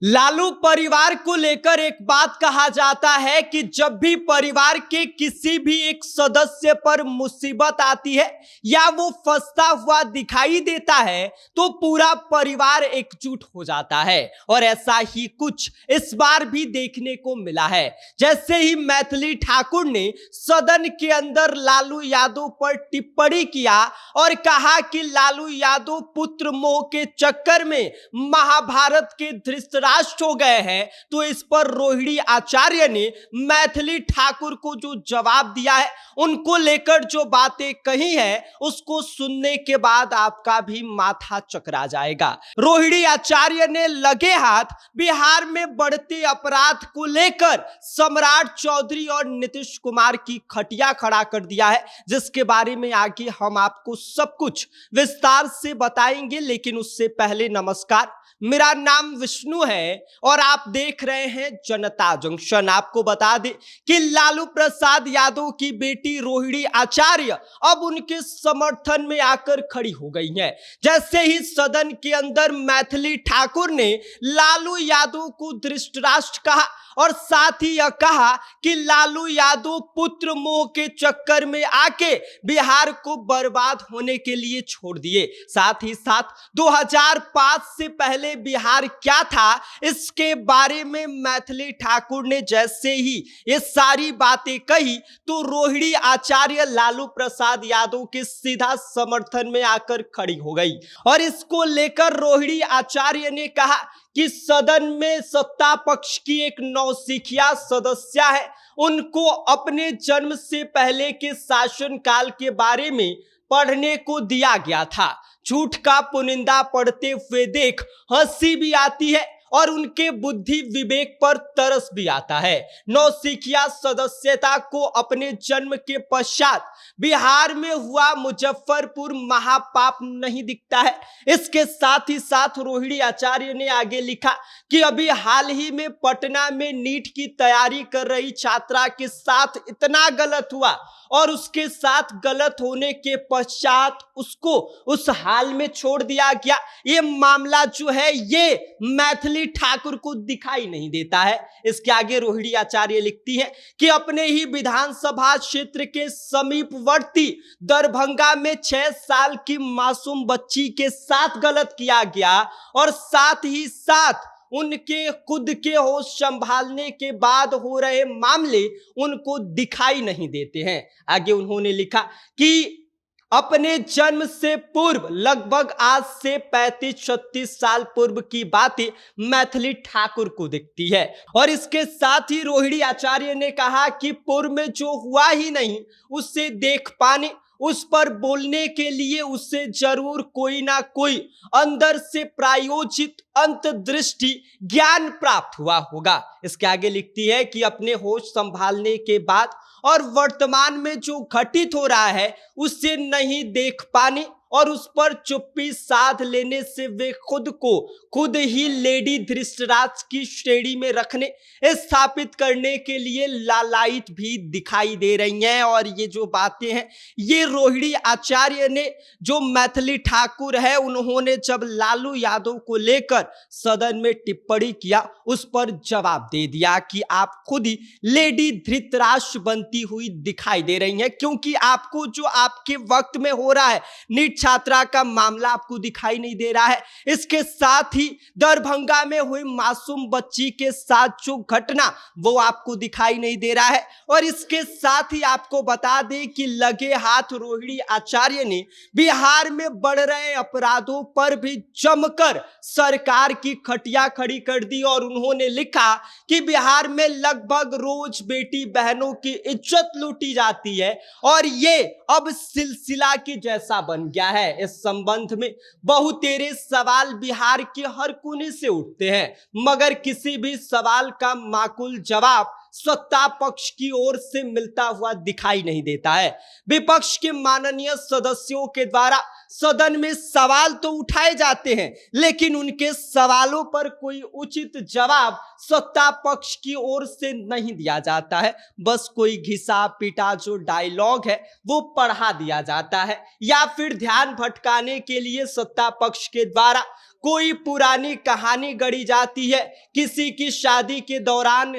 लालू परिवार को लेकर एक बात कहा जाता है कि जब भी परिवार के किसी भी एक सदस्य पर मुसीबत आती है या वो फंसता हुआ दिखाई देता है तो पूरा परिवार एकजुट हो जाता है। और ऐसा ही कुछ इस बार भी देखने को मिला है। जैसे ही मैथिली ठाकुर ने सदन के अंदर लालू यादव पर टिप्पणी किया और कहा कि लालू यादव पुत्र मोह के चक्कर में महाभारत के धृतराष्ट्र हो गए हैं, तो इस पर रोहिणी आचार्य ने मैथिली ठाकुर को जो जवाब दिया है, उनको लेकर जो बातें कही है, उसको सुनने के बाद आपका भी माथा चकरा जाएगा। रोहिणी आचार्य ने लगे हाथ बिहार में बढ़ते अपराध को लेकर सम्राट चौधरी और नीतीश कुमार की खटिया खड़ा कर दिया है, जिसके बारे में आगे हम आपको सब कुछ विस्तार से बताएंगे। लेकिन उससे पहले नमस्कार, मेरा नाम विष्णु है और आप देख रहे हैं जनता जंक्शन। आपको बता दें कि लालू प्रसाद यादव की बेटी रोहिणी आचार्य अब उनके समर्थन में आकर खड़ी हो गई हैं। जैसे ही सदन के अंदर मैथिली ठाकुर ने लालू यादव को धृतराष्ट्र कहा और साथ ही यह कहा कि लालू यादव पुत्र मोह के चक्कर में आके बिहार को बर्बाद होने के लिए छोड़ दिए। साथ ही साथ 2005 से पहले बिहार क्या था, इसके बारे में मैथिली ठाकुर ने जैसे ही ये सारी बातें कही तो रोहिणी आचार्य लालू प्रसाद यादव के सीधा समर्थन में आकर खड़ी हो गई। और इसको लेकर रोहिणी आचार्य ने कहा कि सदन में सत्ता पक्ष की एक नौसिखिया सदस्य है, उनको अपने जन्म से पहले के शासनकाल के बारे में पढ़ने को दिया गया था। झूठ का पुनिंदा पढ़ते हुए देख हंसी भी आती है और उनके बुद्धि विवेक पर तरस भी आता है। नौसिखिया सदस्यता को अपने जन्म के पश्चात बिहार में हुआ मुजफ्फरपुर महापाप नहीं दिखता है। इसके साथ ही साथ रोहिणी आचार्य ने आगे लिखा कि अभी हाल ही में पटना में नीट की तैयारी कर रही छात्रा के साथ इतना गलत हुआ और उसके साथ गलत होने के पश्चात उसको उस हाल में छोड़ दिया गया। ये मामला जो है ये मैथिली ठाकुर को दिखाई नहीं देता है। इसके आगे रोहिणी आचार्य लिखती है कि अपने ही विधानसभा क्षेत्र के समीपवर्ती दरभंगा में 6 साल की मासूम बच्ची के साथ गलत किया गया और साथ ही साथ उनके खुद के होश संभालने के बाद हो रहे मामले उनको दिखाई नहीं देते हैं। आगे उन्होंने लिखा कि अपने जन्म से पूर्व लगभग आज से 35-36 साल पूर्व की बातें मैथिली ठाकुर को दिखती है। और इसके साथ ही रोहिणी आचार्य ने कहा कि पूर्व में जो हुआ ही नहीं उससे देख पाने, उस पर बोलने के लिए उससे जरूर कोई ना कोई अंदर से प्रायोजित अंतर्दृष्टि ज्ञान प्राप्त हुआ होगा। इसके आगे लिखती है कि अपने होश संभालने के बाद और वर्तमान में जो घटित हो रहा है उससे नहीं देख पाने और उस पर चुप्पी साध लेने से वे खुद को खुद ही लेडी धृतराष्ट्र की श्रेणी में रखने स्थापित करने के लिए लालायित भी दिखाई दे रही हैं। और ये जो बातें हैं ये रोहिणी आचार्य ने, जो मैथिली ठाकुर है, उन्होंने जब लालू यादव को लेकर सदन में टिप्पणी किया उस पर जवाब दे दिया कि आप खुद ही लेडी धृतराष्ट्र बनती हुई दिखाई दे रही हैं, क्योंकि आपको जो आपके वक्त में हो रहा है नीट छात्रा का मामला आपको दिखाई नहीं दे रहा है। इसके साथ ही दरभंगा में हुई मासूम बच्ची के साथ जो घटना वो आपको दिखाई नहीं दे रहा है। और इसके साथ ही आपको बता दें कि लगे हाथ रोहिणी आचार्य ने बिहार में बढ़ रहे अपराधों पर भी जमकर सरकार की खटिया खड़ी कर दी और उन्होंने लिखा कि बिहार में लगभग रोज बेटी बहनों की इज्जत लूटी जाती है और ये अब सिलसिला के जैसा बन गया है। इस संबंध में बहुतेरे सवाल बिहार के हर कोने से उठते हैं, मगर किसी भी सवाल का माकूल जवाब सत्ता पक्ष की ओर से मिलता हुआ दिखाई नहीं देता है। विपक्ष के माननीय सदस्यों के द्वारा सदन में सवाल तो उठाए जाते हैं, लेकिन उनके सवालों पर कोई उचित जवाब सत्ता पक्ष की ओर से नहीं दिया जाता है। बस कोई घिसा पिटा जो डायलॉग है वो पढ़ा दिया जाता है या फिर ध्यान भटकाने के लिए सत्ता पक्ष के द्वारा कोई पुरानी कहानी गढ़ी जाती है, किसी की शादी के दौरान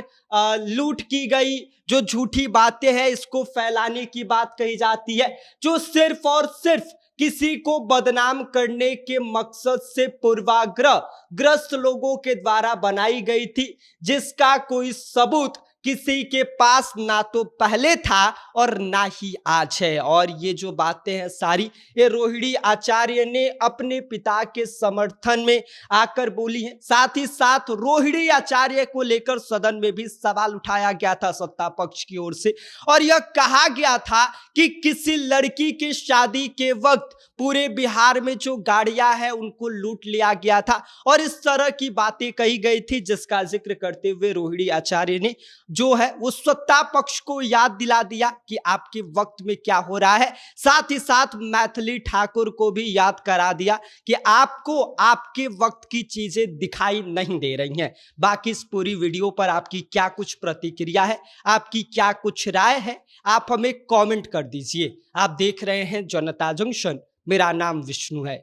लूट की गई, जो झूठी बातें हैं इसको फैलाने की बात कही जाती है, जो सिर्फ और सिर्फ किसी को बदनाम करने के मकसद से पूर्वाग्रह ग्रस्त लोगों के द्वारा बनाई गई थी, जिसका कोई सबूत किसी के पास ना तो पहले था और ना ही आज है। और ये जो बातें हैं सारी ये रोहिणी आचार्य ने अपने पिता के समर्थन में आकर बोली हैं। साथ ही साथ रोहिणी आचार्य को लेकर सदन में भी सवाल उठाया गया था सत्ता पक्ष की ओर से, और यह कहा गया था कि किसी लड़की की शादी के वक्त पूरे बिहार में जो गाड़ियां हैं उनको लूट लिया गया था, और इस तरह की बातें कही गई थी, जिसका जिक्र करते हुए रोहिणी आचार्य ने जो है वो सत्ता पक्ष को याद दिला दिया कि आपके वक्त में क्या हो रहा है। साथ ही साथ मैथिली ठाकुर को भी याद करा दिया कि आपको आपके वक्त की चीजें दिखाई नहीं दे रही हैं। बाकी इस पूरी वीडियो पर आपकी क्या कुछ प्रतिक्रिया है, आपकी क्या कुछ राय है, आप हमें कमेंट कर दीजिए। आप देख रहे हैं जनता जंक्शन, मेरा नाम विष्णु है।